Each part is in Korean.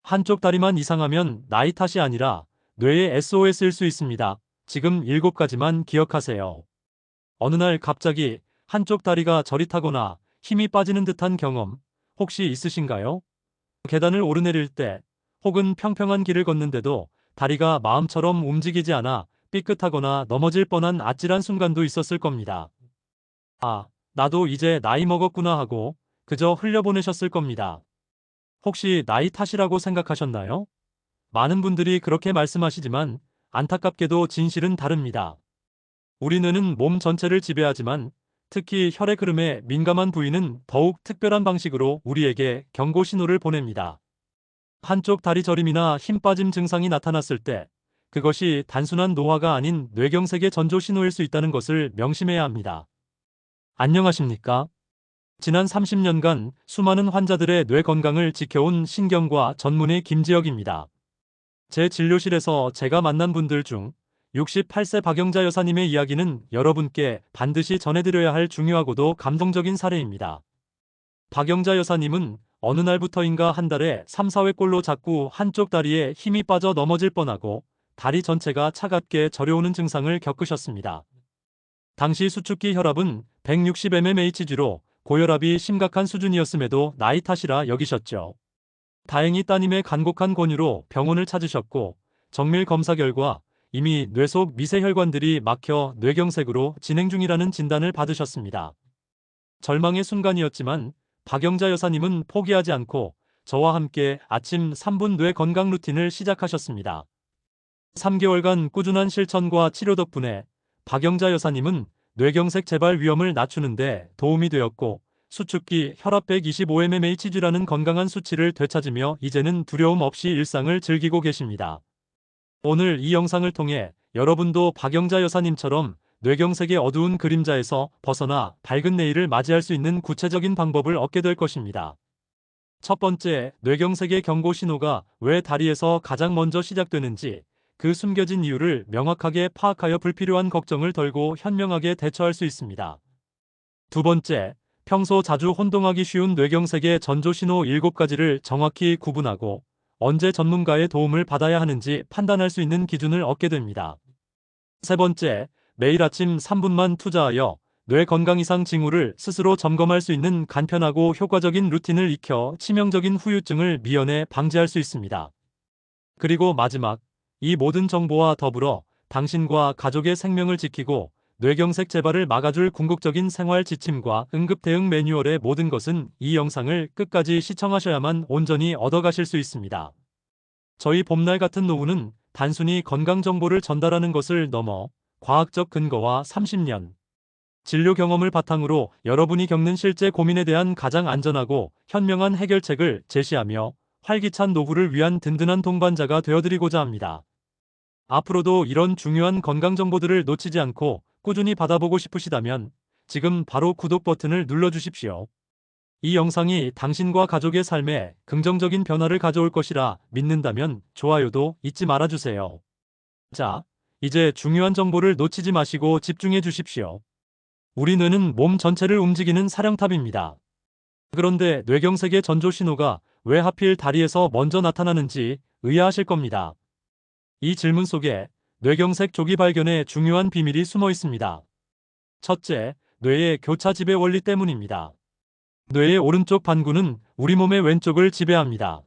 한쪽 다리만 이상하면 나이 탓이 아니라 뇌의 SOS일 수 있습니다. 지금 7가지만 기억하세요. 어느 날 갑자기 한쪽 다리가 저릿하거나 힘이 빠지는 듯한 경험 혹시 있으신가요? 계단을 오르내릴 때 혹은 평평한 길을 걷는데도 다리가 마음처럼 움직이지 않아 삐끗하거나 넘어질 뻔한 아찔한 순간도 있었을 겁니다. 아, 나도 이제 나이 먹었구나 하고 그저 흘려보내셨을 겁니다. 혹시 나이 탓이라고 생각하셨나요? 많은 분들이 그렇게 말씀하시지만 안타깝게도 진실은 다릅니다. 우리 뇌는 몸 전체를 지배하지만 특히 혈액 흐름에 민감한 부위는 더욱 특별한 방식으로 우리에게 경고 신호를 보냅니다. 한쪽 다리 저림이나 힘 빠짐 증상이 나타났을 때 그것이 단순한 노화가 아닌 뇌경색의 전조 신호일 수 있다는 것을 명심해야 합니다. 안녕하십니까? 지난 30년간 수많은 환자들의 뇌 건강을 지켜온 신경과 전문의 김지혁입니다. 제 진료실에서 제가 만난 분들 중 68세 박영자 여사님의 이야기는 여러분께 반드시 전해드려야 할 중요하고도 감동적인 사례입니다. 박영자 여사님은 어느 날부터인가 한 달에 3, 4회꼴로 자꾸 한쪽 다리에 힘이 빠져 넘어질 뻔하고 다리 전체가 차갑게 저려오는 증상을 겪으셨습니다. 당시 수축기 혈압은 160mmHg로 고혈압이 심각한 수준이었음에도 나이 탓이라 여기셨죠. 다행히 따님의 간곡한 권유로 병원을 찾으셨고 정밀 검사 결과 이미 뇌 속 미세혈관들이 막혀 뇌경색으로 진행 중이라는 진단을 받으셨습니다. 절망의 순간이었지만 박영자 여사님은 포기하지 않고 저와 함께 아침 3분 뇌 건강 루틴을 시작하셨습니다. 3개월간 꾸준한 실천과 치료 덕분에 박영자 여사님은 뇌경색 재발 위험을 낮추는 데 도움이 되었고 수축기 혈압 125mmHg라는 건강한 수치를 되찾으며 이제는 두려움 없이 일상을 즐기고 계십니다. 오늘 이 영상을 통해 여러분도 박영자 여사님처럼 뇌경색의 어두운 그림자에서 벗어나 밝은 내일을 맞이할 수 있는 구체적인 방법을 얻게 될 것입니다. 첫 번째, 뇌경색의 경고 신호가 왜 다리에서 가장 먼저 시작되는지 그 숨겨진 이유를 명확하게 파악하여 불필요한 걱정을 덜고 현명하게 대처할 수 있습니다. 두 번째, 평소 자주 혼동하기 쉬운 뇌경색의 전조 신호 7가지를 정확히 구분하고 언제 전문가의 도움을 받아야 하는지 판단할 수 있는 기준을 얻게 됩니다. 세 번째, 매일 아침 3분만 투자하여 뇌 건강 이상 징후를 스스로 점검할 수 있는 간편하고 효과적인 루틴을 익혀 치명적인 후유증을 미연에 방지할 수 있습니다. 그리고 마지막, 이 모든 정보와 더불어 당신과 가족의 생명을 지키고 뇌경색 재발을 막아줄 궁극적인 생활 지침과 응급 대응 매뉴얼의 모든 것은 이 영상을 끝까지 시청하셔야만 온전히 얻어가실 수 있습니다. 저희 봄날 같은 노후는 단순히 건강 정보를 전달하는 것을 넘어 과학적 근거와 30년 진료 경험을 바탕으로 여러분이 겪는 실제 고민에 대한 가장 안전하고 현명한 해결책을 제시하며 활기찬 노후를 위한 든든한 동반자가 되어드리고자 합니다. 앞으로도 이런 중요한 건강 정보들을 놓치지 않고 꾸준히 받아보고 싶으시다면 지금 바로 구독 버튼을 눌러주십시오. 이 영상이 당신과 가족의 삶에 긍정적인 변화를 가져올 것이라 믿는다면 좋아요도 잊지 말아주세요. 자, 이제 중요한 정보를 놓치지 마시고 집중해 주십시오. 우리 뇌는 몸 전체를 움직이는 사령탑입니다. 그런데 뇌경색의 전조 신호가 왜 하필 다리에서 먼저 나타나는지 의아하실 겁니다. 이 질문 속에 뇌경색 조기 발견의 중요한 비밀이 숨어 있습니다. 첫째, 뇌의 교차 지배 원리 때문입니다. 뇌의 오른쪽 반구는 우리 몸의 왼쪽을 지배합니다.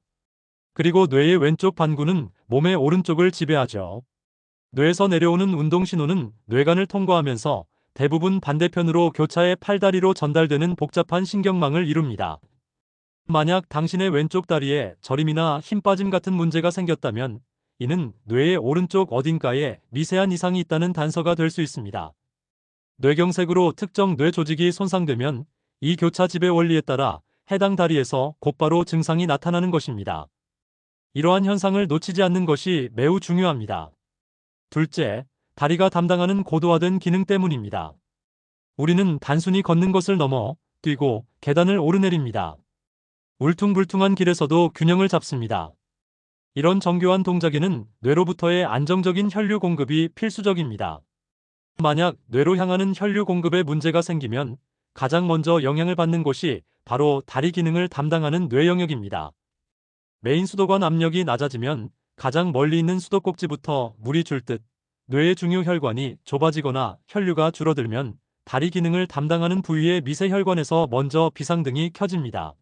그리고 뇌의 왼쪽 반구는 몸의 오른쪽을 지배하죠. 뇌에서 내려오는 운동 신호는 뇌관을 통과하면서 대부분 반대편으로 교차의 팔다리로 전달되는 복잡한 신경망을 이룹니다. 만약 당신의 왼쪽 다리에 저림이나 힘 빠짐 같은 문제가 생겼다면 이는 뇌의 오른쪽 어딘가에 미세한 이상이 있다는 단서가 될 수 있습니다. 뇌경색으로 특정 뇌 조직이 손상되면 이 교차 지배 원리에 따라 해당 다리에서 곧바로 증상이 나타나는 것입니다. 이러한 현상을 놓치지 않는 것이 매우 중요합니다. 둘째, 다리가 담당하는 고도화된 기능 때문입니다. 우리는 단순히 걷는 것을 넘어 뛰고 계단을 오르내립니다. 울퉁불퉁한 길에서도 균형을 잡습니다. 이런 정교한 동작에는 뇌로부터의 안정적인 혈류 공급이 필수적입니다. 만약 뇌로 향하는 혈류 공급에 문제가 생기면 가장 먼저 영향을 받는 곳이 바로 다리 기능을 담당하는 뇌 영역입니다. 메인 수도관 압력이 낮아지면 가장 멀리 있는 수도꼭지부터 물이 줄 듯 뇌의 중요 혈관이 좁아지거나 혈류가 줄어들면 다리 기능을 담당하는 부위의 미세 혈관에서 먼저 비상등이 켜집니다.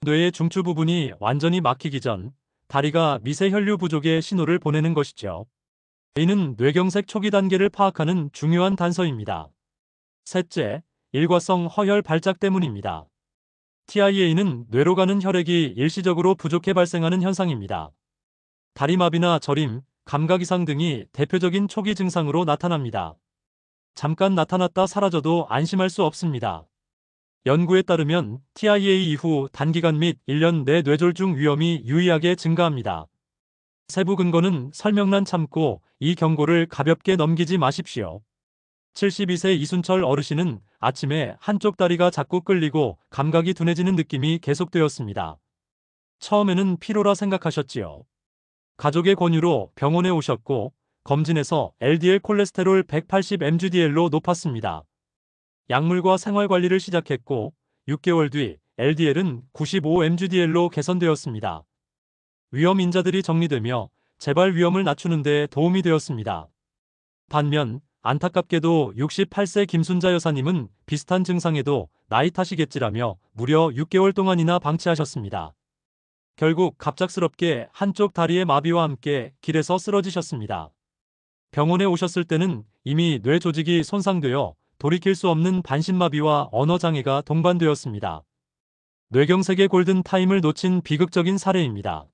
뇌의 중추 부분이 완전히 막히기 전 다리가 미세 혈류 부족의 신호를 보내는 것이죠. 이는 뇌경색 초기 단계를 파악하는 중요한 단서입니다. 셋째, 일과성 허혈 발작 때문입니다. TIA는 뇌로 가는 혈액이 일시적으로 부족해 발생하는 현상입니다. 다리마비나 저림, 감각 이상 등이 대표적인 초기 증상으로 나타납니다. 잠깐 나타났다 사라져도 안심할 수 없습니다. 연구에 따르면 TIA 이후 단기간 및 1년 내 뇌졸중 위험이 유의하게 증가합니다. 세부 근거는 설명란 참고 이 경고를 가볍게 넘기지 마십시오. 72세 이순철 어르신은 아침에 한쪽 다리가 자꾸 끌리고 감각이 둔해지는 느낌이 계속되었습니다. 처음에는 피로라 생각하셨지요. 가족의 권유로 병원에 오셨고 검진에서 LDL 콜레스테롤 180mg/dl로 높았습니다. 약물과 생활관리를 시작했고 6개월 뒤 LDL은 95mg/dl로 개선되었습니다. 위험 인자들이 정리되며 재발 위험을 낮추는 데 도움이 되었습니다. 반면 안타깝게도 68세 김순자 여사님은 비슷한 증상에도 나이 탓이겠지라며 무려 6개월 동안이나 방치하셨습니다. 결국 갑작스럽게 한쪽 다리의 마비와 함께 길에서 쓰러지셨습니다. 병원에 오셨을 때는 이미 뇌 조직이 손상되어 돌이킬 수 없는 반신마비와 언어장애가 동반되었습니다. 뇌경색의 골든타임을 놓친 비극적인 사례입니다.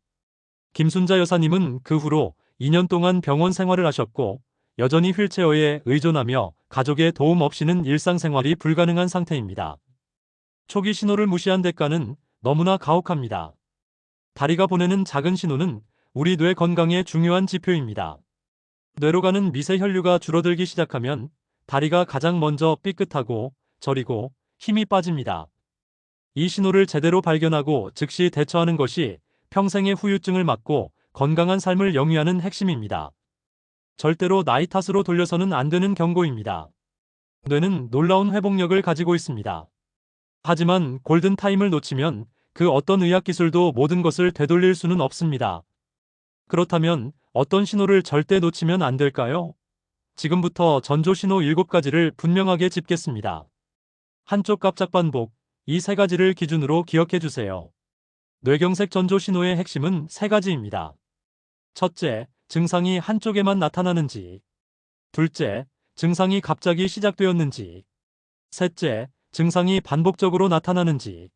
김순자 여사님은 그 후로 2년 동안 병원 생활을 하셨고 여전히 휠체어에 의존하며 가족의 도움 없이는 일상생활이 불가능한 상태입니다. 초기 신호를 무시한 대가는 너무나 가혹합니다. 다리가 보내는 작은 신호는 우리 뇌 건강의 중요한 지표입니다. 뇌로 가는 미세 혈류가 줄어들기 시작하면 다리가 가장 먼저 삐끗하고 저리고 힘이 빠집니다. 이 신호를 제대로 발견하고 즉시 대처하는 것이 평생의 후유증을 막고 건강한 삶을 영위하는 핵심입니다. 절대로 나이 탓으로 돌려서는 안 되는 경고입니다. 뇌는 놀라운 회복력을 가지고 있습니다. 하지만 골든타임을 놓치면 그 어떤 의학기술도 모든 것을 되돌릴 수는 없습니다. 그렇다면 어떤 신호를 절대 놓치면 안 될까요? 지금부터 전조신호 7가지를 분명하게 짚겠습니다. 한쪽 갑작 반복, 이 3가지를 기준으로 기억해 주세요. 뇌경색 전조신호의 핵심은 3가지입니다. 첫째, 증상이 한쪽에만 나타나는지. 둘째, 증상이 갑자기 시작되었는지. 셋째, 증상이 반복적으로 나타나는지.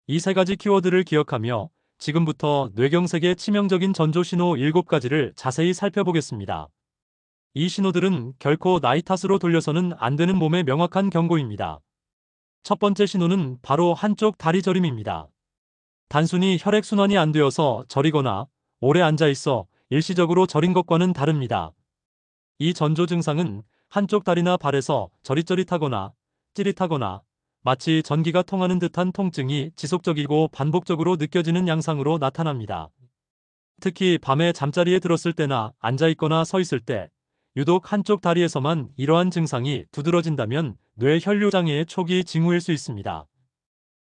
이 3가지 키워드를 기억하며 지금부터 뇌경색의 치명적인 전조신호 7가지를 자세히 살펴보겠습니다. 이 신호들은 결코 나이 탓으로 돌려서는 안 되는 몸의 명확한 경고입니다. 첫 번째 신호는 바로 한쪽 다리 저림입니다. 단순히 혈액순환이 안 되어서 저리거나 오래 앉아있어 일시적으로 저린 것과는 다릅니다. 이 전조 증상은 한쪽 다리나 발에서 저릿저릿하거나 찌릿하거나 마치 전기가 통하는 듯한 통증이 지속적이고 반복적으로 느껴지는 양상으로 나타납니다. 특히 밤에 잠자리에 들었을 때나 앉아있거나 서 있을 때 유독 한쪽 다리에서만 이러한 증상이 두드러진다면 뇌 혈류 장애의 초기 징후일 수 있습니다.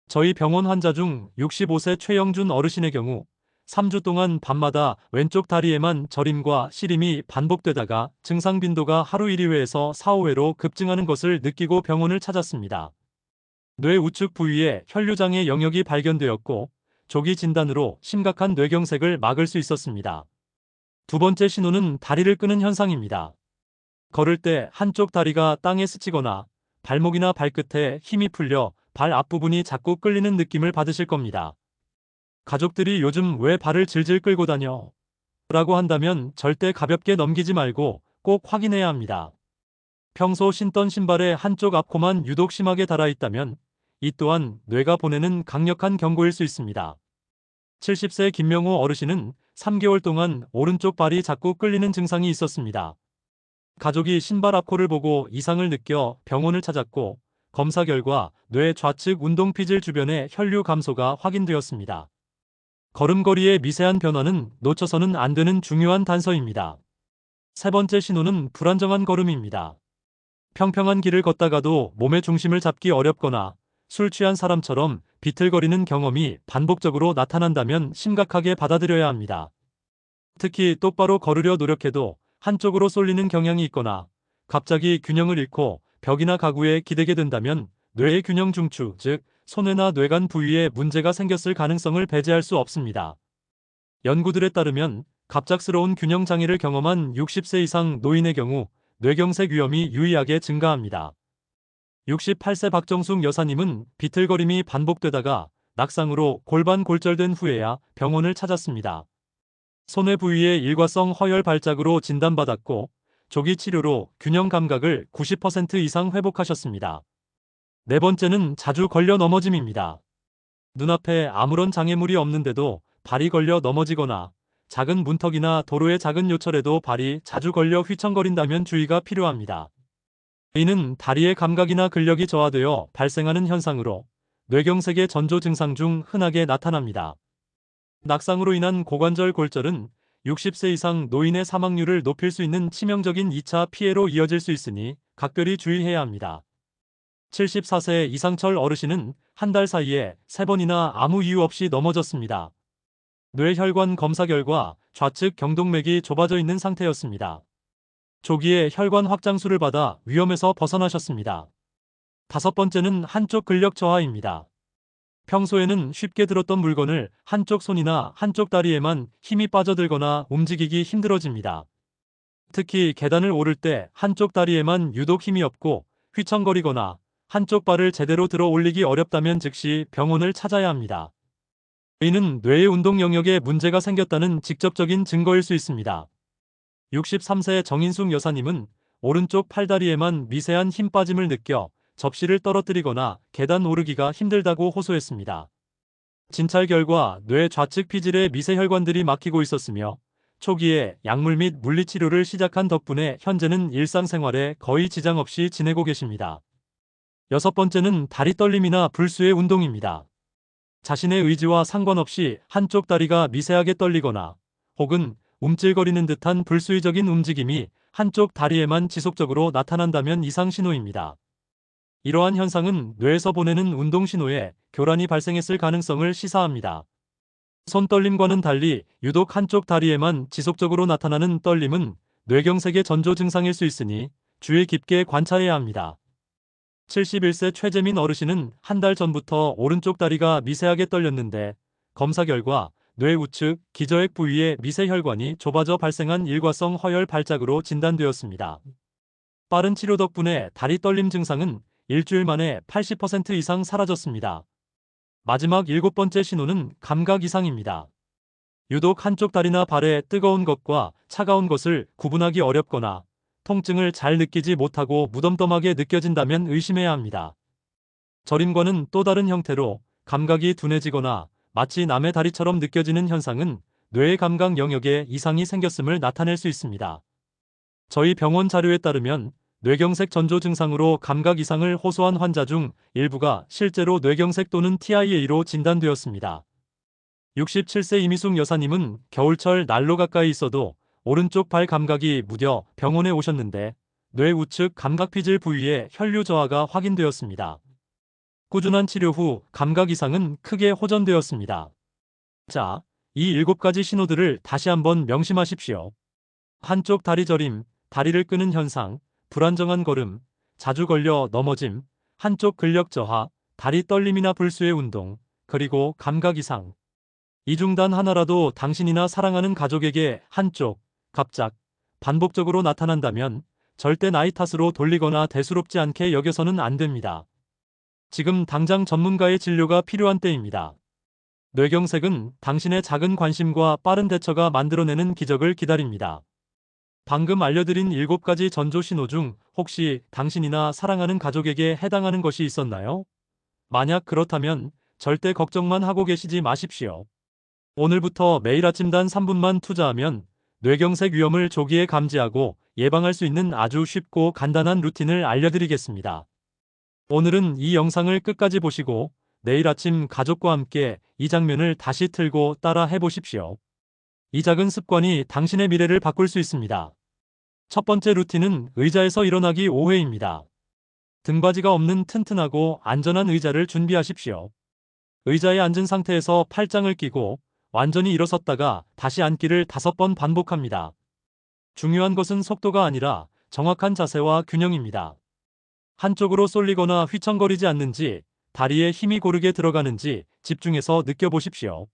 저희 병원 환자 중 65세 최영준 어르신의 경우 3주 동안 밤마다 왼쪽 다리에만 저림과 시림이 반복되다가 증상 빈도가 하루 1~2회에서 4~5회로 급증하는 것을 느끼고 병원을 찾았습니다. 뇌 우측 부위에 혈류장애 영역이 발견되었고 조기 진단으로 심각한 뇌경색을 막을 수 있었습니다. 두 번째 신호는 다리를 끄는 현상입니다. 걸을 때 한쪽 다리가 땅에 스치거나 발목이나 발끝에 힘이 풀려 발 앞부분이 자꾸 끌리는 느낌을 받으실 겁니다. 가족들이 요즘 왜 발을 질질 끌고 다녀? 라고 한다면 절대 가볍게 넘기지 말고 꼭 확인해야 합니다. 평소 신던 신발의 한쪽 앞코만 유독 심하게 닳아있다면 이 또한 뇌가 보내는 강력한 경고일 수 있습니다. 70세 김명호 어르신은 3개월 동안 오른쪽 발이 자꾸 끌리는 증상이 있었습니다. 가족이 신발 앞코를 보고 이상을 느껴 병원을 찾았고 검사 결과 뇌 좌측 운동피질 주변의 혈류 감소가 확인되었습니다. 걸음걸이의 미세한 변화는 놓쳐서는 안 되는 중요한 단서입니다. 세 번째 신호는 불안정한 걸음입니다. 평평한 길을 걷다가도 몸의 중심을 잡기 어렵거나 술 취한 사람처럼 비틀거리는 경험이 반복적으로 나타난다면 심각하게 받아들여야 합니다. 특히 똑바로 걸으려 노력해도 한쪽으로 쏠리는 경향이 있거나 갑자기 균형을 잃고 벽이나 가구에 기대게 된다면 뇌의 균형 중추, 즉 손해나 뇌관 부위에 문제가 생겼을 가능성을 배제할 수 없습니다. 연구들에 따르면 갑작스러운 균형 장애를 경험한 60세 이상 노인의 경우 뇌경색 위험이 유의하게 증가합니다. 68세 박정숙 여사님은 비틀거림이 반복되다가 낙상으로 골반 골절된 후에야 병원을 찾았습니다. 손해 부위의 일과성 허열 발작으로 진단받았고 조기 치료로 균형 감각을 90% 이상 회복하셨습니다. 네 번째는 자주 걸려 넘어짐입니다. 눈앞에 아무런 장애물이 없는데도 발이 걸려 넘어지거나 작은 문턱이나 도로의 작은 요철에도 발이 자주 걸려 휘청거린다면 주의가 필요합니다. 이는 다리의 감각이나 근력이 저하되어 발생하는 현상으로 뇌경색의 전조 증상 중 흔하게 나타납니다. 낙상으로 인한 고관절 골절은 60세 이상 노인의 사망률을 높일 수 있는 치명적인 2차 피해로 이어질 수 있으니 각별히 주의해야 합니다. 74세 이상철 어르신은 한 달 사이에 3번이나 아무 이유 없이 넘어졌습니다. 뇌혈관 검사 결과 좌측 경동맥이 좁아져 있는 상태였습니다. 조기에 혈관 확장술을 받아 위험에서 벗어나셨습니다. 다섯 번째는 한쪽 근력 저하입니다. 평소에는 쉽게 들었던 물건을 한쪽 손이나 한쪽 다리에만 힘이 빠져들거나 움직이기 힘들어집니다. 특히 계단을 오를 때 한쪽 다리에만 유독 힘이 없고 휘청거리거나 한쪽 발을 제대로 들어 올리기 어렵다면 즉시 병원을 찾아야 합니다. 이는 뇌의 운동 영역에 문제가 생겼다는 직접적인 증거일 수 있습니다. 63세 정인숙 여사님은 오른쪽 팔다리에만 미세한 힘 빠짐을 느껴 접시를 떨어뜨리거나 계단 오르기가 힘들다고 호소했습니다. 진찰 결과 뇌 좌측 피질에 미세혈관들이 막히고 있었으며 초기에 약물 및 물리치료를 시작한 덕분에 현재는 일상생활에 거의 지장 없이 지내고 계십니다. 여섯 번째는 다리 떨림이나 불수의 운동입니다. 자신의 의지와 상관없이 한쪽 다리가 미세하게 떨리거나 혹은 움찔거리는 듯한 불수의적인 움직임이 한쪽 다리에만 지속적으로 나타난다면 이상 신호입니다. 이러한 현상은 뇌에서 보내는 운동 신호에 교란이 발생했을 가능성을 시사합니다. 손떨림과는 달리 유독 한쪽 다리에만 지속적으로 나타나는 떨림은 뇌경색의 전조 증상일 수 있으니 주의 깊게 관찰해야 합니다. 71세 최재민 어르신은 한 달 전부터 오른쪽 다리가 미세하게 떨렸는데 검사 결과 뇌 우측 기저액 부위의 미세혈관이 좁아져 발생한 일과성 허열 발작으로 진단되었습니다. 빠른 치료 덕분에 다리 떨림 증상은 일주일 만에 80% 이상 사라졌습니다. 마지막 7번째 신호는 감각 이상입니다. 유독 한쪽 다리나 발에 뜨거운 것과 차가운 것을 구분하기 어렵거나 통증을 잘 느끼지 못하고 무덤덤하게 느껴진다면 의심해야 합니다. 저림과는 또 다른 형태로 감각이 둔해지거나 마치 남의 다리처럼 느껴지는 현상은 뇌의 감각 영역에 이상이 생겼음을 나타낼 수 있습니다. 저희 병원 자료에 따르면 뇌경색 전조 증상으로 감각 이상을 호소한 환자 중 일부가 실제로 뇌경색 또는 TIA로 진단되었습니다. 67세 이미숙 여사님은 겨울철 난로 가까이 있어도 오른쪽 발 감각이 무뎌 병원에 오셨는데 뇌 우측 감각 피질 부위에 혈류 저하가 확인되었습니다. 꾸준한 치료 후 감각 이상은 크게 호전되었습니다. 자, 이 7가지 신호들을 다시 한번 명심하십시오. 한쪽 다리 저림, 다리를 끄는 현상, 불안정한 걸음, 자주 걸려 넘어짐, 한쪽 근력 저하, 다리 떨림이나 불수의 운동, 그리고 감각 이상. 이 중 단 하나라도 당신이나 사랑하는 가족에게 한쪽, 갑작, 반복적으로 나타난다면 절대 나이 탓으로 돌리거나 대수롭지 않게 여겨서는 안 됩니다. 지금 당장 전문가의 진료가 필요한 때입니다. 뇌경색은 당신의 작은 관심과 빠른 대처가 만들어내는 기적을 기다립니다. 방금 알려드린 7가지 전조 신호 중 혹시 당신이나 사랑하는 가족에게 해당하는 것이 있었나요? 만약 그렇다면 절대 걱정만 하고 계시지 마십시오. 오늘부터 매일 아침 단 3분만 투자하면 뇌경색 위험을 조기에 감지하고 예방할 수 있는 아주 쉽고 간단한 루틴을 알려드리겠습니다. 오늘은 이 영상을 끝까지 보시고 내일 아침 가족과 함께 이 장면을 다시 틀고 따라 해보십시오. 이 작은 습관이 당신의 미래를 바꿀 수 있습니다. 첫 번째 루틴은 의자에서 일어나기 5회입니다. 등받이가 없는 튼튼하고 안전한 의자를 준비하십시오. 의자에 앉은 상태에서 팔짱을 끼고 완전히 일어섰다가 다시 앉기를 5번 반복합니다. 중요한 것은 속도가 아니라 정확한 자세와 균형입니다. 한쪽으로 쏠리거나 휘청거리지 않는지, 다리에 힘이 고르게 들어가는지 집중해서 느껴보십시오.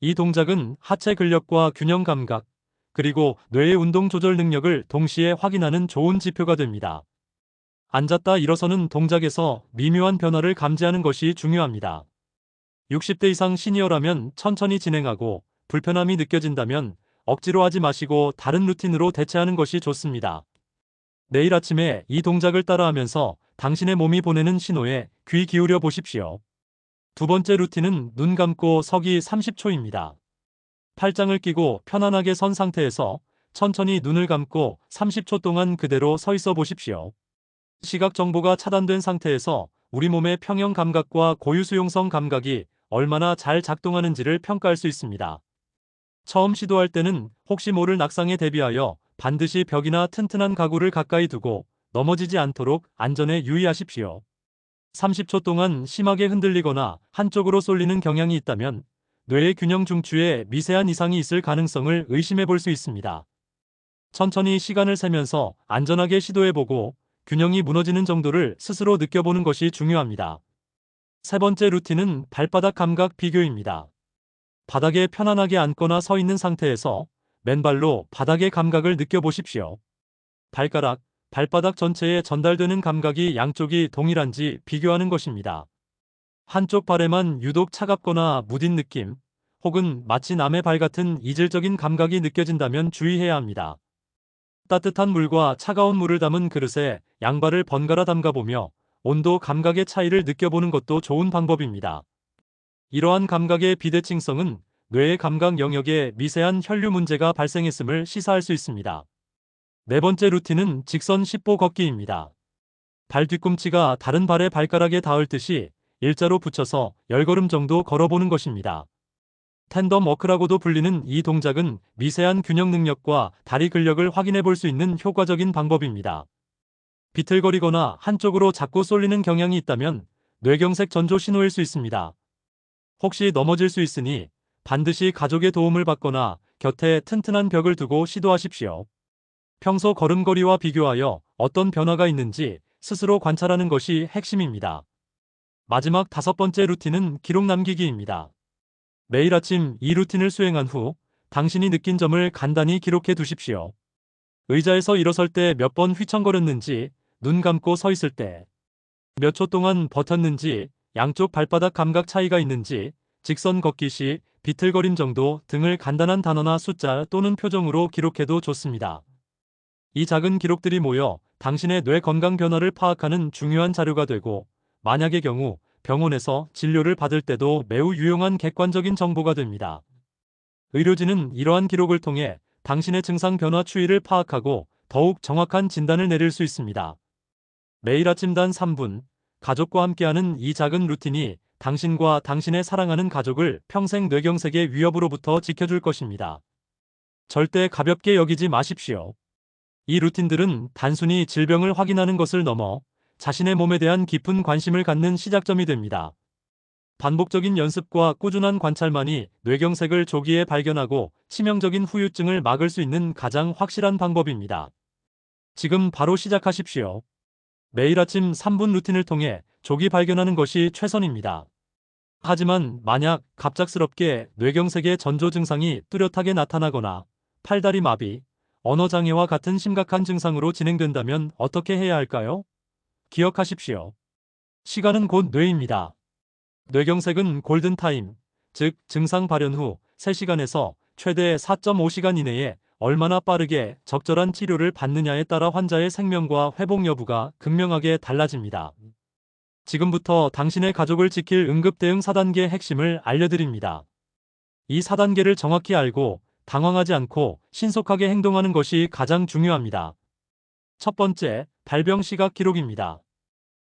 이 동작은 하체 근력과 균형 감각, 그리고 뇌의 운동 조절 능력을 동시에 확인하는 좋은 지표가 됩니다. 앉았다 일어서는 동작에서 미묘한 변화를 감지하는 것이 중요합니다. 60대 이상 시니어라면 천천히 진행하고, 불편함이 느껴진다면 억지로 하지 마시고 다른 루틴으로 대체하는 것이 좋습니다. 내일 아침에 이 동작을 따라하면서 당신의 몸이 보내는 신호에 귀 기울여 보십시오. 두 번째 루틴은 눈 감고 서기 30초입니다. 팔짱을 끼고 편안하게 선 상태에서 천천히 눈을 감고 30초 동안 그대로 서 있어 보십시오. 시각 정보가 차단된 상태에서 우리 몸의 평형 감각과 고유 수용성 감각이 얼마나 잘 작동하는지를 평가할 수 있습니다. 처음 시도할 때는 혹시 모를 낙상에 대비하여 반드시 벽이나 튼튼한 가구를 가까이 두고 넘어지지 않도록 안전에 유의하십시오. 30초 동안 심하게 흔들리거나 한쪽으로 쏠리는 경향이 있다면 뇌의 균형 중추에 미세한 이상이 있을 가능성을 의심해 볼 수 있습니다. 천천히 시간을 세면서 안전하게 시도해보고 균형이 무너지는 정도를 스스로 느껴보는 것이 중요합니다. 세 번째 루틴은 발바닥 감각 비교입니다. 바닥에 편안하게 앉거나 서 있는 상태에서 맨발로 바닥의 감각을 느껴보십시오. 발가락, 발바닥 전체에 전달되는 감각이 양쪽이 동일한지 비교하는 것입니다. 한쪽 발에만 유독 차갑거나 무딘 느낌, 혹은 마치 남의 발 같은 이질적인 감각이 느껴진다면 주의해야 합니다. 따뜻한 물과 차가운 물을 담은 그릇에 양발을 번갈아 담가보며 온도 감각의 차이를 느껴보는 것도 좋은 방법입니다. 이러한 감각의 비대칭성은 뇌의 감각 영역에 미세한 혈류 문제가 발생했음을 시사할 수 있습니다. 네 번째 루틴은 직선 10보 걷기입니다. 발 뒤꿈치가 다른 발의 발가락에 닿을 듯이 일자로 붙여서 10걸음 정도 걸어보는 것입니다. 텐덤 워크라고도 불리는 이 동작은 미세한 균형 능력과 다리 근력을 확인해 볼 수 있는 효과적인 방법입니다. 비틀거리거나 한쪽으로 자꾸 쏠리는 경향이 있다면 뇌경색 전조 신호일 수 있습니다. 혹시 넘어질 수 있으니 반드시 가족의 도움을 받거나 곁에 튼튼한 벽을 두고 시도하십시오. 평소 걸음걸이와 비교하여 어떤 변화가 있는지 스스로 관찰하는 것이 핵심입니다. 마지막 5번째 루틴은 기록 남기기입니다. 매일 아침 이 루틴을 수행한 후 당신이 느낀 점을 간단히 기록해 두십시오. 의자에서 일어설 때 몇 번 휘청거렸는지, 눈 감고 서 있을 때 몇 초 동안 버텼는지, 양쪽 발바닥 감각 차이가 있는지, 직선 걷기 시 비틀거림 정도 등을 간단한 단어나 숫자 또는 표정으로 기록해도 좋습니다. 이 작은 기록들이 모여 당신의 뇌 건강 변화를 파악하는 중요한 자료가 되고, 만약의 경우 병원에서 진료를 받을 때도 매우 유용한 객관적인 정보가 됩니다. 의료진은 이러한 기록을 통해 당신의 증상 변화 추이를 파악하고 더욱 정확한 진단을 내릴 수 있습니다. 매일 아침 단 3분, 가족과 함께하는 이 작은 루틴이 당신과 당신의 사랑하는 가족을 평생 뇌경색의 위협으로부터 지켜줄 것입니다. 절대 가볍게 여기지 마십시오. 이 루틴들은 단순히 질병을 확인하는 것을 넘어 자신의 몸에 대한 깊은 관심을 갖는 시작점이 됩니다. 반복적인 연습과 꾸준한 관찰만이 뇌경색을 조기에 발견하고 치명적인 후유증을 막을 수 있는 가장 확실한 방법입니다. 지금 바로 시작하십시오. 매일 아침 3분 루틴을 통해 조기 발견하는 것이 최선입니다. 하지만 만약 갑작스럽게 뇌경색의 전조 증상이 뚜렷하게 나타나거나 팔다리 마비, 언어장애와 같은 심각한 증상으로 진행된다면 어떻게 해야 할까요? 기억하십시오. 시간은 곧 뇌입니다. 뇌경색은 골든타임, 즉 증상 발현 후 3시간에서 최대 4.5시간 이내에 얼마나 빠르게 적절한 치료를 받느냐에 따라 환자의 생명과 회복 여부가 극명하게 달라집니다. 지금부터 당신의 가족을 지킬 응급대응 4단계 핵심을 알려드립니다. 이 4단계를 정확히 알고 당황하지 않고 신속하게 행동하는 것이 가장 중요합니다. 첫 번째, 발병 시각 기록입니다.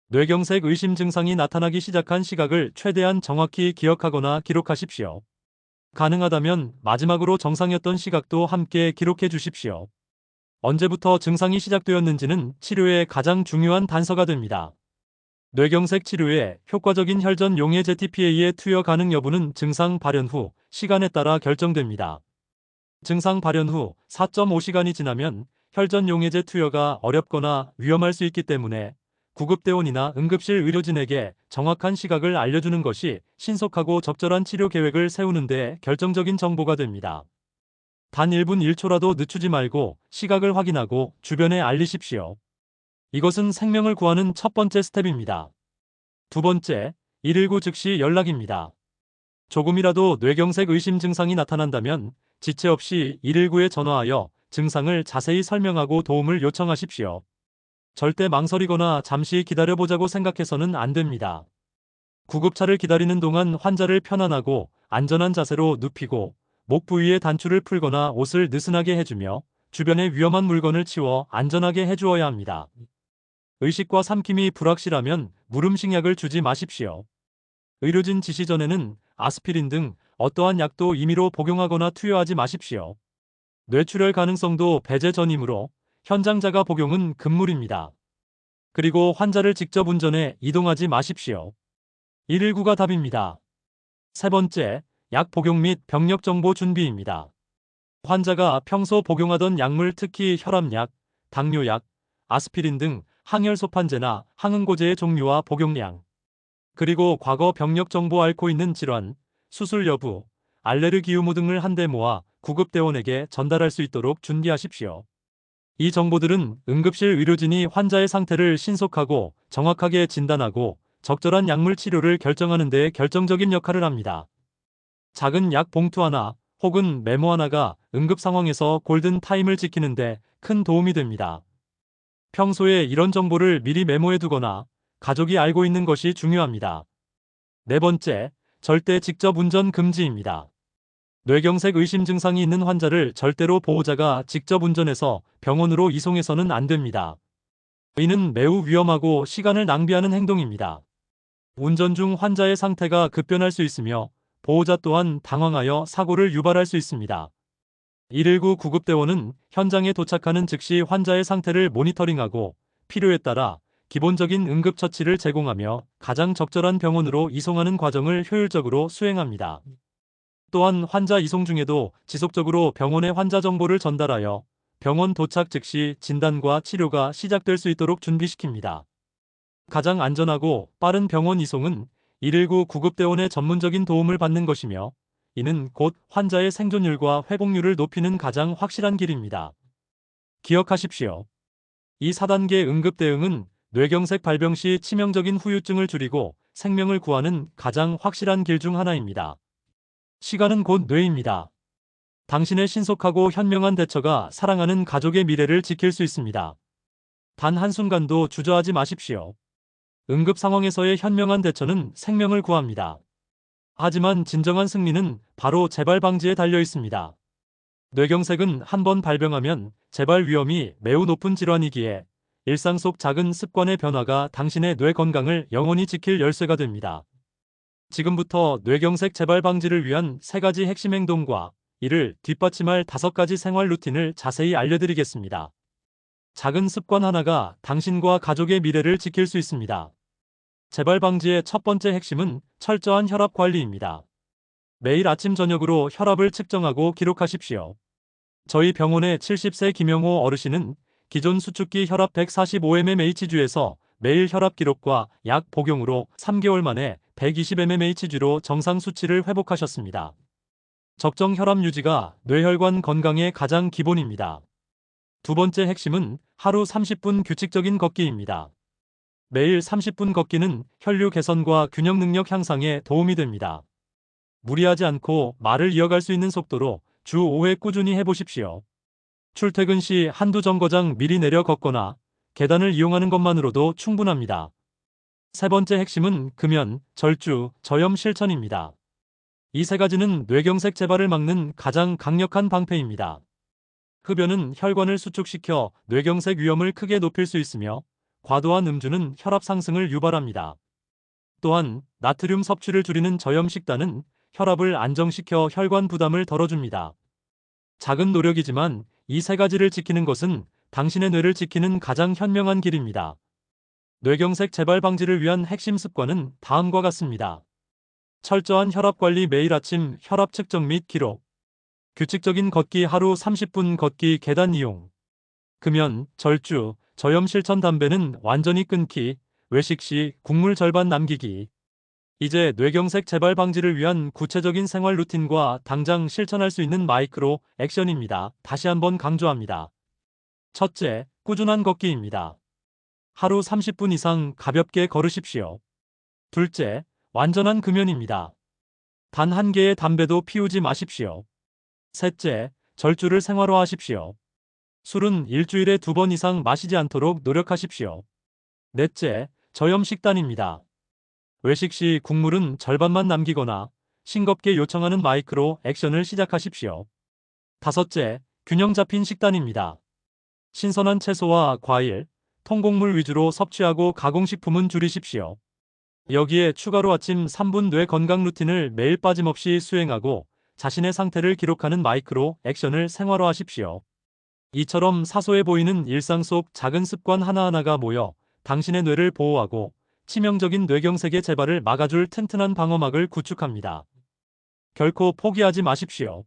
뇌경색 의심 증상이 나타나기 시작한 시각을 최대한 정확히 기억하거나 기록하십시오. 가능하다면 마지막으로 정상이었던 시각도 함께 기록해 주십시오. 언제부터 증상이 시작되었는지는 치료의 가장 중요한 단서가 됩니다. 뇌경색 치료에 효과적인 혈전 용해 ZPA의 투여 가능 여부는 증상 발현 후 시간에 따라 결정됩니다. 증상 발현 후 4.5시간이 지나면 혈전 용해제 투여가 어렵거나 위험할 수 있기 때문에 구급대원이나 응급실 의료진에게 정확한 시각을 알려주는 것이 신속하고 적절한 치료 계획을 세우는 데 결정적인 정보가 됩니다. 단 1분 1초라도 늦추지 말고 시각을 확인하고 주변에 알리십시오. 이것은 생명을 구하는 첫 번째 스텝입니다. 두 번째, 119 즉시 연락입니다. 조금이라도 뇌경색 의심 증상이 나타난다면 지체 없이 119에 전화하여 증상을 자세히 설명하고 도움을 요청하십시오. 절대 망설이거나 잠시 기다려보자고 생각해서는 안 됩니다. 구급차를 기다리는 동안 환자를 편안하고 안전한 자세로 눕히고 목 부위의 단추를 풀거나 옷을 느슨하게 해주며 주변의 위험한 물건을 치워 안전하게 해주어야 합니다. 의식과 삼킴이 불확실하면 물음식약을 주지 마십시오. 의료진 지시 전에는 아스피린 등 어떠한 약도 임의로 복용하거나 투여하지 마십시오. 뇌출혈 가능성도 배제 전이므로 현장자가 복용은 금물입니다. 그리고 환자를 직접 운전해 이동하지 마십시오. 119가 답입니다. 세 번째, 약 복용 및 병력 정보 준비입니다. 환자가 평소 복용하던 약물, 특히 혈압약, 당뇨약, 아스피린 등 항혈소판제나 항응고제의 종류와 복용량, 그리고 과거 병력 정보 앓고 있는 질환, 수술 여부, 알레르기 유무 등을 한데 모아 구급대원에게 전달할 수 있도록 준비하십시오. 이 정보들은 응급실 의료진이 환자의 상태를 신속하고 정확하게 진단하고 적절한 약물 치료를 결정하는 데 결정적인 역할을 합니다. 작은 약 봉투 하나 혹은 메모 하나가 응급 상황에서 골든 타임을 지키는 데 큰 도움이 됩니다. 평소에 이런 정보를 미리 메모해 두거나 가족이 알고 있는 것이 중요합니다. 네 번째, 절대 직접 운전 금지입니다. 뇌경색 의심 증상이 있는 환자를 절대로 보호자가 직접 운전해서 병원으로 이송해서는 안 됩니다. 이는 매우 위험하고 시간을 낭비하는 행동입니다. 운전 중 환자의 상태가 급변할 수 있으며 보호자 또한 당황하여 사고를 유발할 수 있습니다. 119 구급대원은 현장에 도착하는 즉시 환자의 상태를 모니터링하고 필요에 따라 기본적인 응급처치를 제공하며 가장 적절한 병원으로 이송하는 과정을 효율적으로 수행합니다. 또한 환자 이송 중에도 지속적으로 병원에 환자 정보를 전달하여 병원 도착 즉시 진단과 치료가 시작될 수 있도록 준비시킵니다. 가장 안전하고 빠른 병원 이송은 119 구급대원의 전문적인 도움을 받는 것이며 이는 곧 환자의 생존율과 회복률을 높이는 가장 확실한 길입니다. 기억하십시오. 이 4단계 응급 대응은 뇌경색 발병 시 치명적인 후유증을 줄이고 생명을 구하는 가장 확실한 길 중 하나입니다. 시간은 곧 뇌입니다. 당신의 신속하고 현명한 대처가 사랑하는 가족의 미래를 지킬 수 있습니다. 단 한순간도 주저하지 마십시오. 응급 상황에서의 현명한 대처는 생명을 구합니다. 하지만 진정한 승리는 바로 재발 방지에 달려 있습니다. 뇌경색은 한번 발병하면 재발 위험이 매우 높은 질환이기에 일상 속 작은 습관의 변화가 당신의 뇌 건강을 영원히 지킬 열쇠가 됩니다. 지금부터 뇌경색 재발 방지를 위한 3가지 핵심 행동과 이를 뒷받침할 5가지 생활 루틴을 자세히 알려드리겠습니다. 작은 습관 하나가 당신과 가족의 미래를 지킬 수 있습니다. 재발 방지의 첫 번째 핵심은 철저한 혈압 관리입니다. 매일 아침 저녁으로 혈압을 측정하고 기록하십시오. 저희 병원의 70세 김영호 어르신은 기존 수축기 혈압 145mmHg에서 매일 혈압 기록과 약 복용으로 3개월 만에 120mmHg로 정상 수치를 회복하셨습니다. 적정 혈압 유지가 뇌혈관 건강의 가장 기본입니다. 두 번째 핵심은 하루 30분 규칙적인 걷기입니다. 매일 30분 걷기는 혈류 개선과 균형 능력 향상에 도움이 됩니다. 무리하지 않고 말을 이어갈 수 있는 속도로 주 5회 꾸준히 해보십시오. 출퇴근 시 한두 정거장 미리 내려 걷거나 계단을 이용하는 것만으로도 충분합니다. 세 번째 핵심은 금연, 절주, 저염 실천입니다. 이 3가지는 뇌경색 재발을 막는 가장 강력한 방패입니다. 흡연은 혈관을 수축시켜 뇌경색 위험을 크게 높일 수 있으며 과도한 음주는 혈압 상승을 유발합니다. 또한 나트륨 섭취를 줄이는 저염 식단은 혈압을 안정시켜 혈관 부담을 덜어줍니다. 작은 노력이지만 이 3가지를 지키는 것은 당신의 뇌를 지키는 가장 현명한 길입니다. 뇌경색 재발 방지를 위한 핵심 습관은 다음과 같습니다. 철저한 혈압 관리, 매일 아침 혈압 측정 및 기록. 규칙적인 걷기, 하루 30분 걷기, 계단 이용. 금연, 절주, 저염 실천. 담배는 완전히 끊기. 외식 시 국물 절반 남기기. 이제 뇌경색 재발 방지를 위한 구체적인 생활 루틴과 당장 실천할 수 있는 마이크로 액션입니다. 다시 한번 강조합니다. 첫째, 꾸준한 걷기입니다. 하루 30분 이상 가볍게 걸으십시오. 둘째, 완전한 금연입니다. 단 한 개의 담배도 피우지 마십시오. 셋째, 절주를 생활화하십시오. 술은 일주일에 2번 이상 마시지 않도록 노력하십시오. 넷째, 저염 식단입니다. 외식 시 국물은 절반만 남기거나 싱겁게 요청하는 마이크로 액션을 시작하십시오. 다섯째, 균형 잡힌 식단입니다. 신선한 채소와 과일, 통곡물 위주로 섭취하고 가공식품은 줄이십시오. 여기에 추가로 아침 3분 뇌 건강 루틴을 매일 빠짐없이 수행하고 자신의 상태를 기록하는 마이크로 액션을 생활화하십시오. 이처럼 사소해 보이는 일상 속 작은 습관 하나하나가 모여 당신의 뇌를 보호하고 치명적인 뇌경색의 재발을 막아줄 튼튼한 방어막을 구축합니다. 결코 포기하지 마십시오.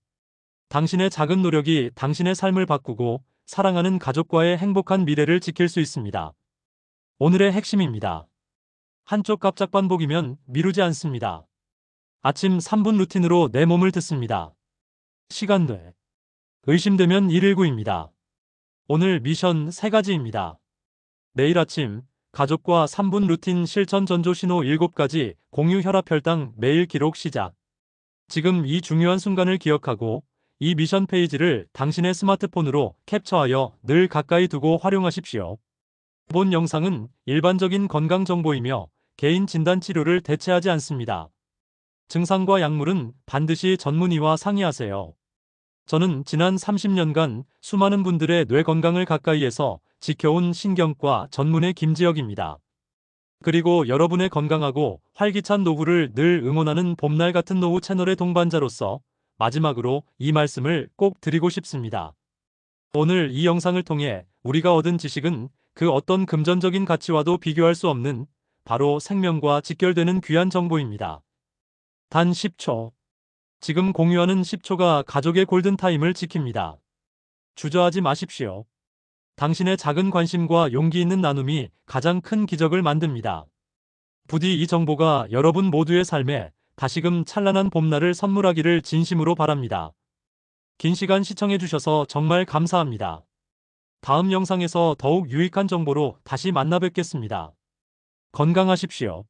당신의 작은 노력이 당신의 삶을 바꾸고 사랑하는 가족과의 행복한 미래를 지킬 수 있습니다. 오늘의 핵심입니다. 한쪽 갑작 반복이면 미루지 않습니다. 아침 3분 루틴으로 내 몸을 듣습니다. 시간돼. 의심되면 119입니다. 오늘 미션 3가지입니다. 내일 아침 가족과 3분 루틴 실천, 전조 신호 7가지, 공유 혈압 혈당 매일 기록 시작. 지금 이 중요한 순간을 기억하고 이 미션 페이지를 당신의 스마트폰으로 캡처하여 늘 가까이 두고 활용하십시오. 본 영상은 일반적인 건강 정보이며 개인 진단 치료를 대체하지 않습니다. 증상과 약물은 반드시 전문의와 상의하세요. 저는 지난 30년간 수많은 분들의 뇌 건강을 가까이에서 지켜온 신경과 전문의 김지혁입니다. 그리고 여러분의 건강하고 활기찬 노후를 늘 응원하는 봄날 같은 노후 채널의 동반자로서 마지막으로 이 말씀을 꼭 드리고 싶습니다. 오늘 이 영상을 통해 우리가 얻은 지식은 그 어떤 금전적인 가치와도 비교할 수 없는 바로 생명과 직결되는 귀한 정보입니다. 단 10초. 지금 공유하는 10초가 가족의 골든타임을 지킵니다. 주저하지 마십시오. 당신의 작은 관심과 용기 있는 나눔이 가장 큰 기적을 만듭니다. 부디 이 정보가 여러분 모두의 삶에 다시금 찬란한 봄날을 선물하기를 진심으로 바랍니다. 긴 시간 시청해주셔서 정말 감사합니다. 다음 영상에서 더욱 유익한 정보로 다시 만나 뵙겠습니다. 건강하십시오.